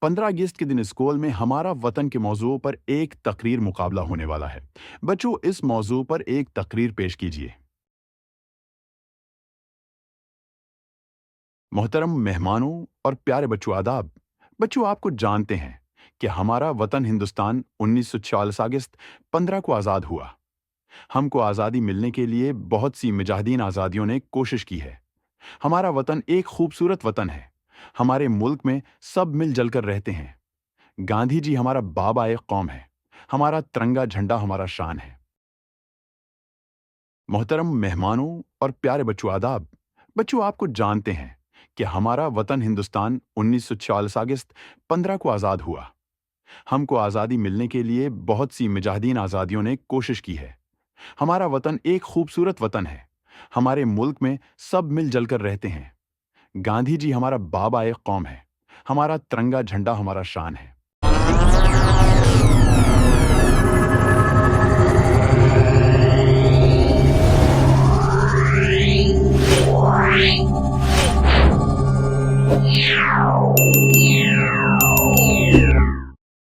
15 अगस्त के दिन स्कूल में हमारा वतन के मौजू पर एक तकरीर मुकाबला होने वाला है। बच्चों, इस मौजू पर एक तकरीर पेश कीजिए। मोहतरम मेहमानों और प्यारे बच्चों, आदाब। बच्चों, आपको जानते हैं कि हमारा वतन हिंदुस्तान 1946 अगस्त 15 को आज़ाद हुआ। हमको आज़ादी मिलने के लिए बहुत सी मुजाहिदीन आज़ादियों ने कोशिश की है। हमारा वतन एक खूबसूरत वतन है। हमारे मुल्क में सब मिल जल कर रहते हैं। गांधी जी हमारा बाबा ए कौम है। हमारा तिरंगा झंडा हमारा शान है। मोहतरम मेहमानों और प्यारे बच्चों, आदाब। बच्चों, आपको जानते हैं कि हमारा वतन हिंदुस्तान 1946 अगस्त 15 को आज़ाद हुआ। हमको आज़ादी मिलने के लिए बहुत सी मुजाहिदीन आज़ादियों ने कोशिश की है। हमारा वतन एक खूबसूरत वतन है। हमारे मुल्क में सब मिल जल कर रहते हैं। गांधी जी हमारा बाबा ए कौम है। हमारा तिरंगा झंडा हमारा शान है।